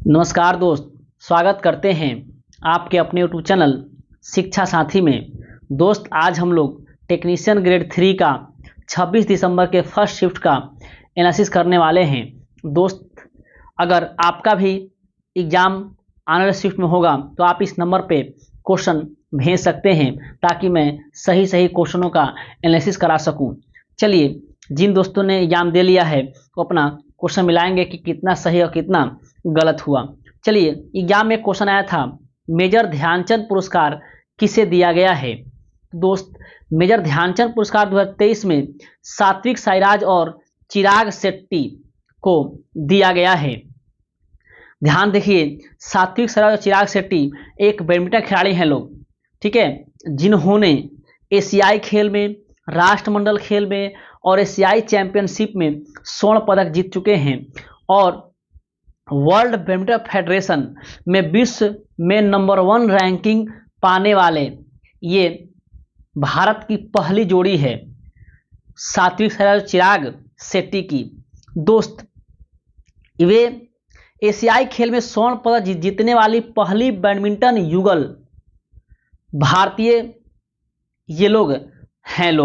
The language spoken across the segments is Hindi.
नमस्कार दोस्त, स्वागत करते हैं आपके अपने यूट्यूब चैनल शिक्षा साथी में। दोस्त, आज हम लोग टेक्नीशियन ग्रेड 3 का 26 दिसंबर के फर्स्ट शिफ्ट का एनालिसिस करने वाले हैं। दोस्त, अगर आपका भी एग्ज़ाम आने वाले शिफ्ट में होगा तो आप इस नंबर पे क्वेश्चन भेज सकते हैं ताकि मैं सही क्वेश्चनों का एनालिसिस करा सकूं। चलिए, जिन दोस्तों ने एग्ज़ाम दे लिया है वो अपना क्वेश्चन मिलाएंगे कि कितना सही और कितना गलत हुआ। चलिए, एग्जाम में क्वेश्चन आया था, मेजर ध्यानचंद पुरस्कार किसे दिया गया है। दोस्त, मेजर ध्यानचंद पुरस्कार 2023 में सात्विक साईराज और चिराग शेट्टी को दिया गया है। ध्यान देखिए, सात्विक साईराज और चिराग शेट्टी एक बैडमिंटन खिलाड़ी हैं लोग, ठीक है, जिन्होंने एशियाई खेल में, राष्ट्रमंडल खेल में और एशियाई चैंपियनशिप में स्वर्ण पदक जीत चुके हैं और वर्ल्ड बैडमिंटन फेडरेशन में विश्व में नंबर 1 रैंकिंग पाने वाले ये भारत की पहली जोड़ी है, सात्विक साईराज चिराग शेट्टी की। दोस्त, वे एशियाई खेल में स्वर्ण पदक जीतने वाली पहली बैडमिंटन युगल भारतीय ये लोग हैं।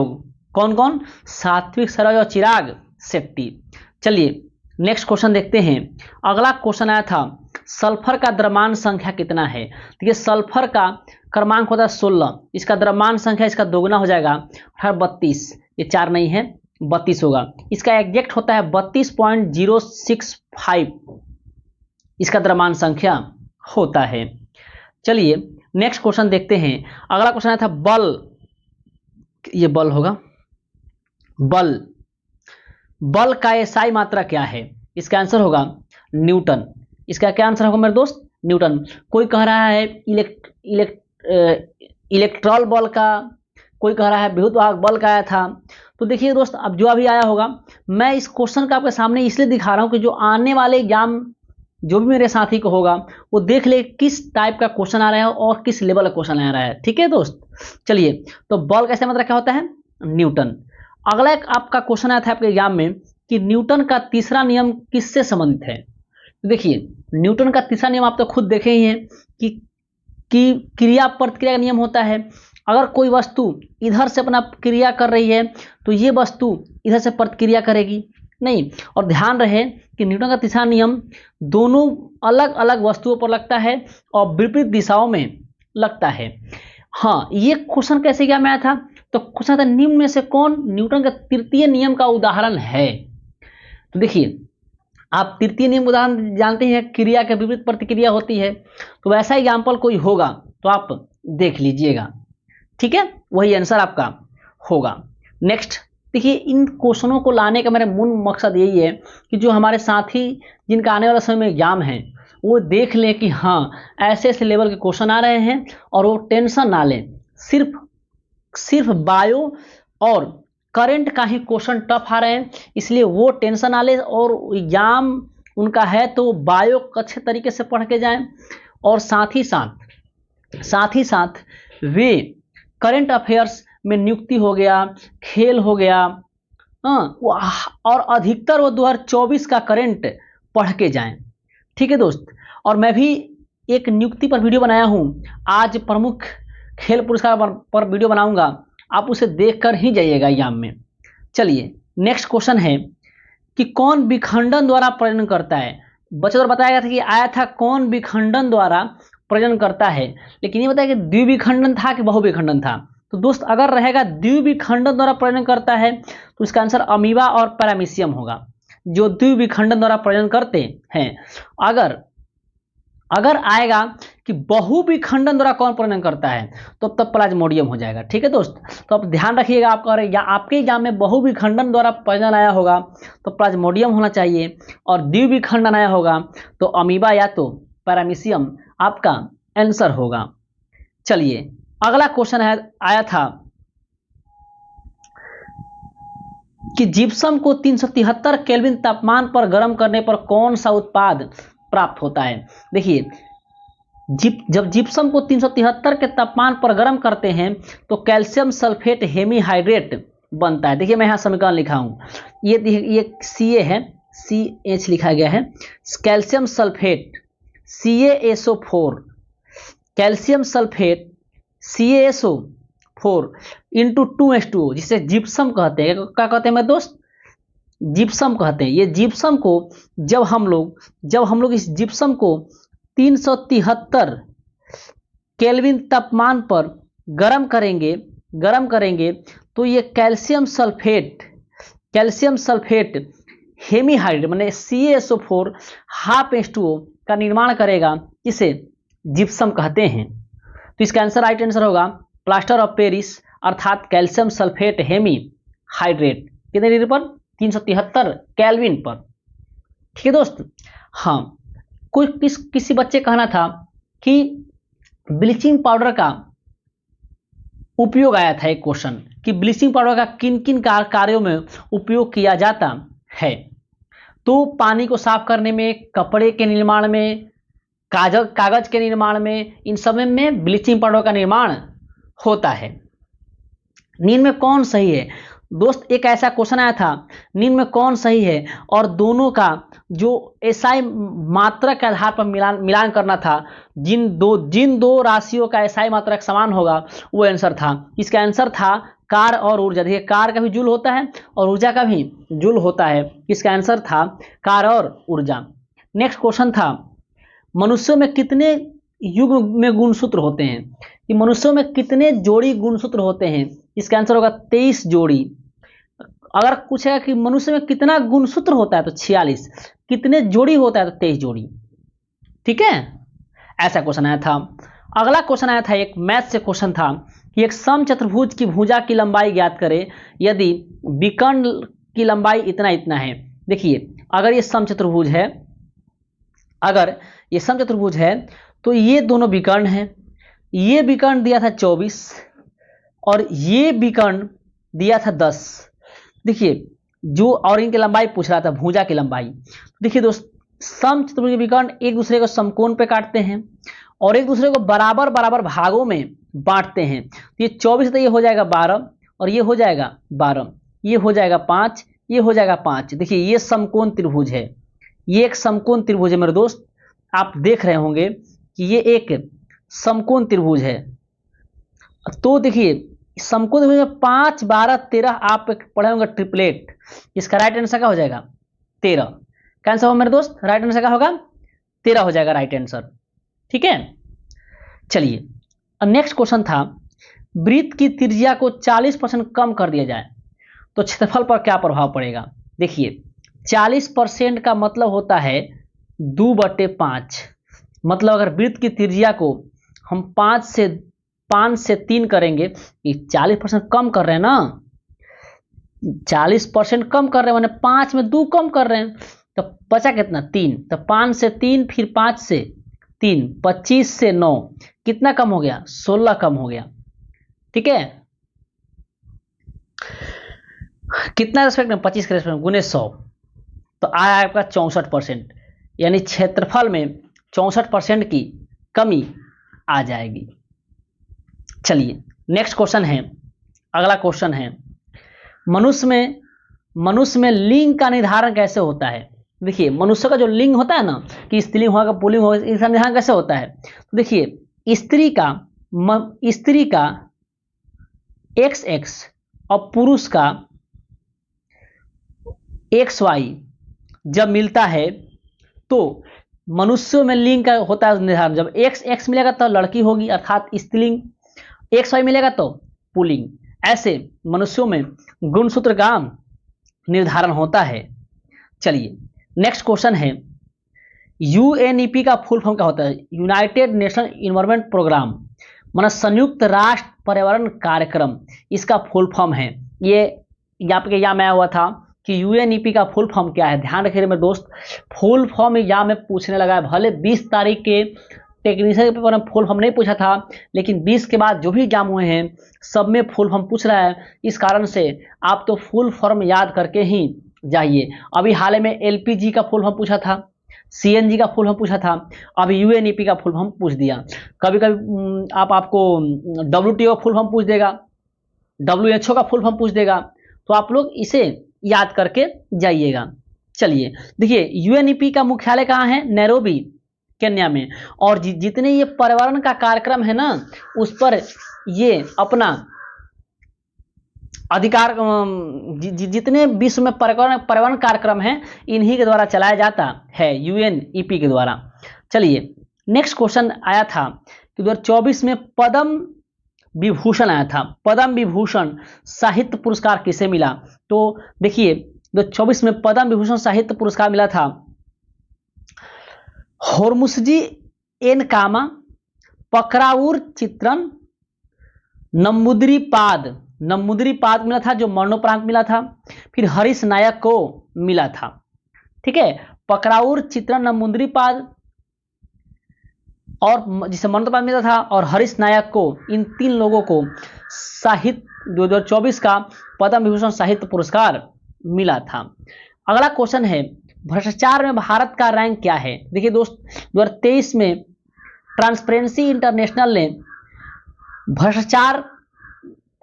कौन कौन? सात्विक साईराज और चिराग शेट्टी। चलिए नेक्स्ट क्वेश्चन देखते हैं। अगला क्वेश्चन आया था, सल्फर का द्रव्यमान संख्या कितना है। देखिए, सल्फर का क्रमांक होता है 16, इसका द्रव्यमान संख्या इसका दोगुना हो जाएगा 32, ये 4 नहीं है 32 होगा। इसका एग्जैक्ट होता है 32.065, इसका द्रव्यमान संख्या होता है। चलिए नेक्स्ट क्वेश्चन देखते हैं। अगला क्वेश्चन आया था, बल, ये बल होगा, बल का एसआई मात्रा क्या है। इसका आंसर होगा न्यूटन। इसका क्या आंसर होगा मेरे दोस्त? न्यूटन। कोई कह रहा है इलेक्ट्रॉल बल का, कोई कह रहा है विद्युत बल का आया था। तो देखिए दोस्त, अब जो अभी आया होगा, मैं इस क्वेश्चन का आपके सामने इसलिए दिखा रहा हूं कि जो आने वाले एग्जाम जो भी मेरे साथी को होगा वो देख ले किस टाइप का क्वेश्चन आ रहा है और किस लेवल का क्वेश्चन आ रहा है। ठीक है दोस्त, चलिए, तो बल का एसआई मात्रा क्या होता है? न्यूटन। अगला एक आपका क्वेश्चन आया था आपके एग्जाम में कि न्यूटन का तीसरा नियम किससे संबंधित है। तो देखिए, न्यूटन का तीसरा नियम आप तो खुद देखे ही हैं कि क्रिया प्रतिक्रिया का नियम होता है। अगर कोई वस्तु इधर से अपना क्रिया कर रही है तो ये वस्तु इधर से प्रतिक्रिया करेगी नहीं। और ध्यान रहे कि न्यूटन का तीसरा नियम दोनों अलग अलग वस्तुओं पर लगता है और विपरीत दिशाओं में लगता है। हाँ, ये क्वेश्चन कैसे क्या में आया था? तो क्वेश्चन था, निम्न में से कौन न्यूटन का तृतीय नियम का उदाहरण है। तो देखिए, आप तृतीय नियम उदाहरण जानते हैं, क्रिया के विपरीत प्रतिक्रिया होती है, तो वैसा एग्जाम्पल कोई होगा तो आप देख लीजिएगा। ठीक है, वही आंसर आपका होगा। नेक्स्ट देखिए, इन क्वेश्चनों को लाने का मेरा मूल मकसद यही है कि जो हमारे साथी जिनका आने वाला समय में एग्जाम है वो देख लें कि हाँ, ऐसे ऐसे लेवल के क्वेश्चन आ रहे हैं और वो टेंशन ना लें। सिर्फ बायो और करंट का ही क्वेश्चन टफ आ रहे हैं, इसलिए वो टेंशन ना ले और एग्जाम उनका है तो बायो अच्छे तरीके से पढ़ के जाएं और साथ ही साथ वे करंट अफेयर्स में नियुक्ति हो गया, खेल हो गया, और अधिकतर वो 2024 का करंट पढ़ के जाएं। ठीक है दोस्त, और मैं भी एक नियुक्ति पर वीडियो बनाया हूं, आज प्रमुख खेल पुरस्कार पर वीडियो बनाऊंगा, आप उसे देखकर ही जाइएगा एग्जाम में। चलिए नेक्स्ट क्वेश्चन है कि कौन विखंडन द्वारा प्रजनन करता है। बच्चों द्वारा बताया गया था कि आया था कौन विखंडन द्वारा प्रजनन करता है, लेकिन ये बताया कि द्विविखंडन था कि बहुविखंडन था। तो दोस्त, अगर रहेगा द्विविखंडन द्वारा प्रजनन करता है तो इसका आंसर अमीबा और पैरामीशियम होगा, जो द्विविखंडन द्वारा प्रजनन करते हैं। अगर आएगा कि बहुविखंडन द्वारा कौन प्रजनन करता है तो तब प्लाज्मोडियम हो जाएगा। ठीक है दोस्त, तो आप ध्यान रखिएगा, आपके एग्जाम में बहुविखंडन द्वारा प्रजनन आया होगा तो प्लाज्मोडियम होना चाहिए, और द्विविखंडन आया होगा तो अमीबा या तो पैरामीशियम आपका आंसर होगा। चलिए अगला क्वेश्चन आया था कि जिप्सम को 373 केल्विन तापमान पर गर्म करने पर कौन सा उत्पाद प्राप्त होता है। देखिए, जब जिप्सम को 373 के तापमान पर गर्म करते हैं तो कैल्शियम सल्फेट हेमीहाइड्रेट बनता है। देखिए, मैं यहाँ समीकरण लिखा हूँ, ये CA है, CH लिखा गया है, calcium sulphate CaSO4 calcium sulphate CaSO4 into 2H2O, जिसे जिप्सम कहते हैं। क्या कहते हैं मेरे दोस्त? जिप्सम कहते हैं। ये जिप्सम को जब हम लोग इस जिप्सम को 373 केल्विन तापमान पर गर्म करेंगे तो ये कैल्शियम सल्फेट हेमीहाइड्रेट माने CaSO4 हाफ H2O का निर्माण करेगा, जिसे जिप्सम कहते हैं। तो इसका आंसर राइट आंसर होगा प्लास्टर ऑफ पेरिस अर्थात कैल्शियम सल्फेट हेमी हाइड्रेट। कितने डिग्री पर? 373 केल्विन पर। ठीक है दोस्त। हाँ, कोई किसी बच्चे कहना था कि ब्लीचिंग पाउडर का उपयोग आया था, एक क्वेश्चन कि ब्लीचिंग पाउडर का किन किन कार्यों में उपयोग किया जाता है। तो पानी को साफ करने में, कपड़े के निर्माण में, कागज के निर्माण में, इन सब में ब्लीचिंग पाउडर का निर्माण होता है। निम्न में कौन सही है दोस्त? एक ऐसा क्वेश्चन आया था, निम्न में कौन सही है, और दोनों का जो एसआई मात्रक के आधार पर मिलान करना था, जिन दो राशियों का एसआई मात्रक समान होगा वो आंसर था। इसका आंसर था कार और ऊर्जा। देखिए, कार का भी जूल होता है और ऊर्जा का भी जूल होता है। इसका आंसर था कार और ऊर्जा। नेक्स्ट क्वेश्चन था, मनुष्यों में कितने युग्म में गुणसूत्र होते हैं? कि मनुष्यों में कितने जोड़ी गुणसूत्र होते हैं? इसका आंसर होगा 23 जोड़ी। अगर पूछेगा कि मनुष्य में कितना गुणसूत्र होता है तो 46, कितने जोड़ी होता है तो 23 जोड़ी। ठीक है, ऐसा क्वेश्चन आया था। अगला क्वेश्चन आया था, एक मैथ से क्वेश्चन था कि एक समचतुर्भुज की भुजा की लंबाई ज्ञात करें यदि विकर्ण की लंबाई इतना इतना है। देखिए, अगर ये समचतुर्भुज है तो ये दोनों विकर्ण हैं। ये विकर्ण दिया था 24 और ये विकर्ण दिया था 10। देखिए, जो और इनकी लंबाई पूछ रहा था, भुजा की लंबाई। देखिए दोस्त, समचतुर्भुज विकर्ण एक दूसरे को समकोण पे काटते हैं और एक दूसरे को बराबर बराबर भागों में बांटते हैं। तो ये 24 तो ये हो जाएगा 12 और ये हो जाएगा 12, ये हो जाएगा 5, ये हो जाएगा 5। देखिए, ये समकोण त्रिभुज है, ये एक समकोण त्रिभुज है मेरे दोस्त। आप देख रहे होंगे कि ये एक समकोण त्रिभुज है। तो देखिए, समकोण त्रिभुज में 5, 12, 13 आप पढ़े होंगे ट्रिपलेट। इसका राइट आंसर क्या हो जाएगा? 13। कैंसर हो मेरे दोस्त? राइट आंसर क्या होगा? 13 हो जाएगा राइट आंसर। ठीक है, चलिए नेक्स्ट क्वेश्चन था, वृत्त की त्रिज्या को 40% कम कर दिया जाए तो क्षेत्रफल पर क्या प्रभाव पड़ेगा? देखिए, 40% का मतलब होता है 2/5। मतलब अगर वृत्त की त्रिज्या को हम 5 से 3 करेंगे, ये 40% कम कर रहे हैं ना, 40% कम कर रहे हैं, मैंने 5 में 2 कम कर रहे हैं, तो बचा कितना? 3। तो 5 से 3 फिर 5 से 3, 25 से 9, कितना कम हो गया? 16 कम हो गया। ठीक है, कितना रेस्पेक्ट में? 25 के रेस्पेक्ट में गुने 100, तो आया आपका 64%। यानी क्षेत्रफल में 64% की कमी आ जाएगी। चलिए नेक्स्ट क्वेश्चन है, अगला क्वेश्चन है, मनुष्य में लिंग का निर्धारण कैसे होता है? देखिए, मनुष्य का जो लिंग होता है ना, कि स्त्रीलिंग होगा पुल्लिंग होगा, इसका निर्धारण कैसे होता है? तो देखिए, स्त्री का XX और पुरुष का XY जब मिलता है तो मनुष्यों में लिंग का होता है निर्धारण। जब XX मिलेगा तो लड़की होगी अर्थात स्त्रीलिंग, XY मिलेगा तो पुल्लिंग। ऐसे मनुष्यों में गुणसूत्र का निर्धारण होता है। चलिए नेक्स्ट क्वेश्चन है, UNEP का फुल फॉर्म क्या होता है? यूनाइटेड नेशन इन्वायरमेंट प्रोग्राम, माना संयुक्त राष्ट्र पर्यावरण कार्यक्रम, इसका फुल फॉर्म है। ये आपके एग्जाम में आया हुआ था कि UNEP का फुल फॉर्म क्या है। ध्यान रखिए मेरे दोस्त, फुल फॉर्म एग्जाम में पूछने लगा है। भले 20 तारीख के टेक्नीशियन के पेपर में फुल फॉर्म नहीं पूछा था, लेकिन 20 के बाद जो भी एग्जाम हुए हैं सब में फुल फॉर्म पूछ रहा है। इस कारण से आप तो फुल फॉर्म याद करके ही जाइए। अभी हाल में LPG का फुल फॉर्म पूछा था, CNG का फुल फॉर्म पूछा था, अभी UNEP का फुल फॉर्म पूछ दिया। कभी कभी आपको WTO फुल फॉर्म पूछ देगा, WHO का फुल फॉर्म पूछ देगा, तो आप लोग इसे याद करके जाइएगा। चलिए देखिए, UNEP का मुख्यालय कहाँ है? नैरोबी, केन्या में। और जितने ये पर्यावरण का कार्यक्रम है ना, उस पर ये अपना अधिकार जितने विश्व में पर्यावरण कार्यक्रम है इन्हीं के द्वारा चलाया जाता है, UNEP के द्वारा। चलिए नेक्स्ट क्वेश्चन आया था कि 2024 में पद्म विभूषण आया था। पद्म विभूषण साहित्य पुरस्कार किसे मिला? तो देखिए 2024 में पद्म विभूषण साहित्य पुरस्कार मिला था होर्मुसजी एन कामा, पकराउर चित्रन, नम्बूदिरीपाद मिला था जो मरणोपरांत मिला था। फिर हरीश नायक को मिला था। ठीक है, पकराउर चित्रन, नम्बूदिरीपाद और जिसे मरणोपरांत मिला था, और हरीश नायक को, इन 3 लोगों को साहित्य 2024 का पद्म विभूषण साहित्य पुरस्कार मिला था। अगला क्वेश्चन है भ्रष्टाचार में भारत का रैंक क्या है? देखिए दोस्त 2023 में ट्रांसपेरेंसी इंटरनेशनल ने भ्रष्टाचार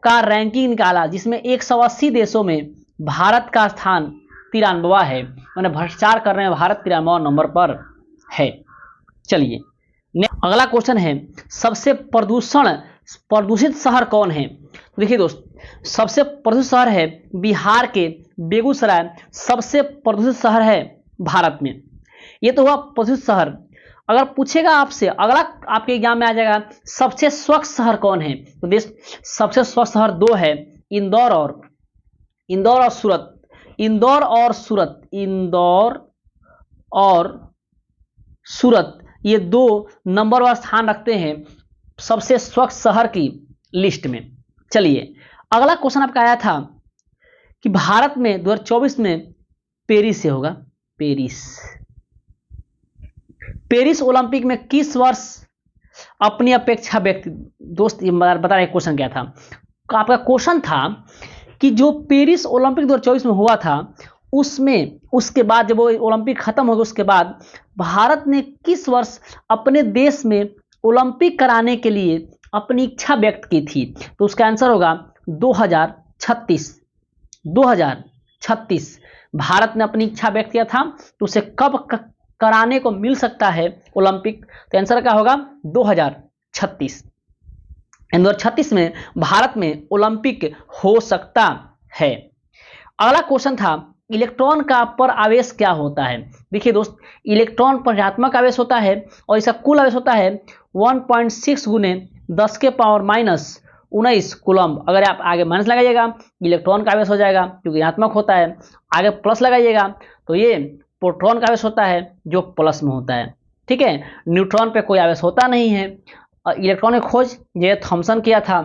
का रैंकिंग निकाला, जिसमें 180 देशों में भारत का स्थान 93वां है। मैंने भ्रष्टाचार करने में भारत 93वां नंबर पर है। चलिए अगला क्वेश्चन है सबसे प्रदूषित शहर कौन है? देखिए दोस्त सबसे प्रदूषित शहर है बिहार के बेगूसराय, सबसे प्रदूषित शहर है भारत में। ये तो हुआ प्रदूषित शहर। अगर पूछेगा आपसे, अगला आपके एग्जाम में आ जाएगा सबसे स्वच्छ शहर कौन है? तो देश सबसे स्वच्छ शहर 2 है, इंदौर और सूरत। इंदौर और सूरत ये 2 नंबर वाला स्थान रखते हैं सबसे स्वच्छ शहर की लिस्ट में। चलिए अगला क्वेश्चन आपका आया था कि भारत में 2024 में पेरिस से होगा, पेरिस ओलंपिक में किस वर्ष अपनी अपेक्षा व्यक्त, दोस्त ये बता रहे क्वेश्चन क्या था? आपका क्वेश्चन था कि जो पेरिस ओलंपिक 2024 में हुआ था उसमें, उसके बाद जब वो ओलंपिक खत्म हो गया उसके बाद भारत ने किस वर्ष अपने देश में ओलंपिक कराने के लिए अपनी इच्छा व्यक्त की थी? तो उसका आंसर होगा 2036। भारत ने अपनी इच्छा व्यक्त किया था, तो उसे कब कराने को मिल सकता है ओलंपिक? तो आंसर क्या होगा 2036। 2036 में भारत में ओलंपिक हो सकता है। अगला क्वेश्चन था इलेक्ट्रॉन का पर आवेश क्या होता है? देखिए दोस्त इलेक्ट्रॉन पर ऋणात्मक आवेश होता है और इसका कुल आवेश होता है 1.6 गुने 10 के पावर -19 कूलम्ब। अगर आप आगे माइनस लगाइएगा इलेक्ट्रॉन का आवेश हो जाएगा क्योंकि ऋणात्मक होता है, आगे प्लस लगाइएगा तो ये प्रोटॉन का आवेश होता है जो प्लस में होता है। ठीक है, न्यूट्रॉन पे कोई आवेश होता नहीं है। इलेक्ट्रॉन की खोज ये थॉमसन किया था।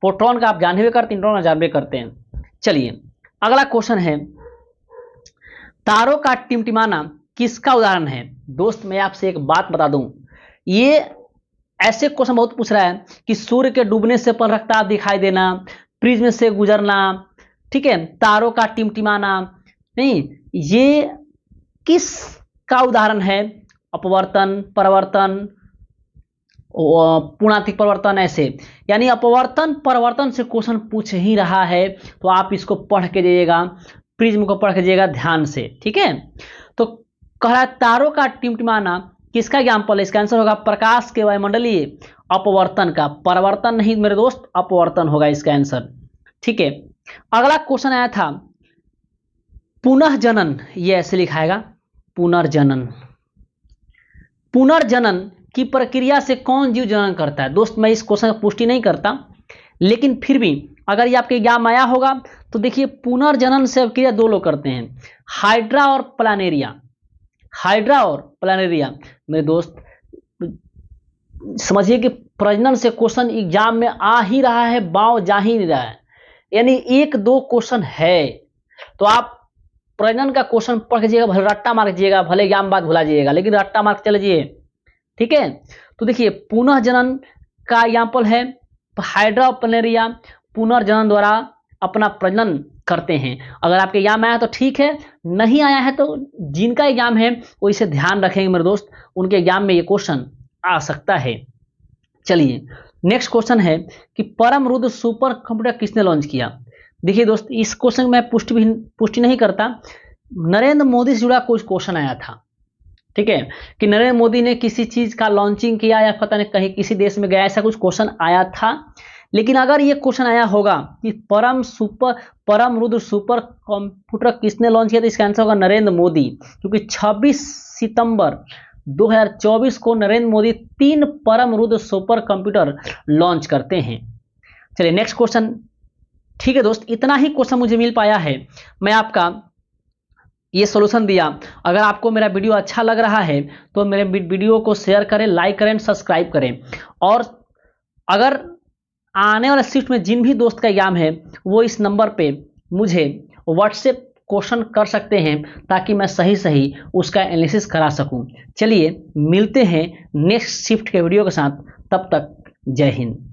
प्रोटॉन का आप जानबे भी करते हैं, न्यूट्रॉन का जानबे करते हैं। चलिए अगला क्वेश्चन है तारों का टिमटिमाना किसका उदाहरण है? दोस्त मैं आपसे एक बात बता दूं, ये ऐसे क्वेश्चन बहुत पूछ रहा है कि सूर्य के डूबने से परखता दिखाई देना, प्रिज्म से गुजरना, ठीक है, तारों का टिमटिमाना, नहीं ये किस का उदाहरण है? अपवर्तन, परिवर्तन, पूर्णांतिक परिवर्तन, ऐसे यानी अपवर्तन परिवर्तन से क्वेश्चन पूछ ही रहा है, तो आप इसको पढ़ के जाइएगा, प्रिज्म को पढ़ के जाइएगा ध्यान से। ठीक है, तो कह रहा है तारों का टिमटिमाना किसका एग्जाम्पल है? इसका आंसर होगा प्रकाश के वायुमंडलीय अपवर्तन का। परिवर्तन नहीं मेरे दोस्त, अपवर्तन होगा इसका आंसर। ठीक है, अगला क्वेश्चन आया था पुनः जनन, ये ऐसे लिखाएगा पुनर्जनन की प्रक्रिया से कौन जीव जनन करता है? दोस्त मैं इस क्वेश्चन की पुष्टि नहीं करता, लेकिन फिर भी अगर ये आपके एग्जाम आया होगा तो देखिए पुनर्जनन से क्रिया 2 लोग करते हैं, हाइड्रा और प्लानेरिया। मेरे दोस्त समझिए कि प्रजनन से क्वेश्चन एग्जाम में आ ही रहा है, बाव जा ही नहीं रहा है, यानी 1-2 क्वेश्चन है, तो आप प्रजनन का क्वेश्चन पढ़ लीजिएगा, भले रट्टा मार लीजिएगा, भले एग्जाम बाद भुला जाइएगा, लेकिन रट्टा मार चले जाइए। ठीक है, तो देखिए पुनः जनन का एग्जाम्पल है हाइड्रा प्लानेरिया, पुनर्जनन द्वारा अपना प्रजनन करते हैं। अगर आपके एग्जाम में आया तो ठीक है, नहीं आया है तो जिनका एग्जाम है वो इसे ध्यान रखेंगे मेरे दोस्त, उनके एग्जाम में ये क्वेश्चन आ सकता है। चलिए नेक्स्ट क्वेश्चन है कि परम रुद्र सुपर कंप्यूटर किसने लॉन्च किया? देखिए दोस्त इस क्वेश्चन में पुष्टि नहीं करता, नरेंद्र मोदी से जुड़ा कुछ क्वेश्चन आया था। ठीक है, कि नरेंद्र मोदी ने किसी चीज का लॉन्चिंग किया या पता नहीं कहीं किसी देश में गया, ऐसा कुछ क्वेश्चन आया था। लेकिन अगर ये क्वेश्चन आया होगा कि परम रुद्र सुपर कंप्यूटर किसने लॉन्च किया, तो इसका आंसर होगा नरेंद्र मोदी, क्योंकि 26 सितंबर 2024 को नरेंद्र मोदी 3 परम रुद्र सुपर कंप्यूटर लॉन्च करते हैं। चलिए नेक्स्ट क्वेश्चन। ठीक है दोस्त, इतना ही क्वेश्चन मुझे मिल पाया है, मैं आपका ये सॉल्यूशन दिया। अगर आपको मेरा वीडियो अच्छा लग रहा है तो मेरे वीडियो को शेयर करें, लाइक करें, सब्सक्राइब करें। और अगर आने वाले शिफ्ट में जिन भी दोस्त का एग्जाम है वो इस नंबर पे मुझे व्हाट्सएप क्वेश्चन कर सकते हैं, ताकि मैं सही सही उसका एनालिसिस करा सकूं। चलिए मिलते हैं नेक्स्ट शिफ्ट के वीडियो के साथ, तब तक जय हिंद।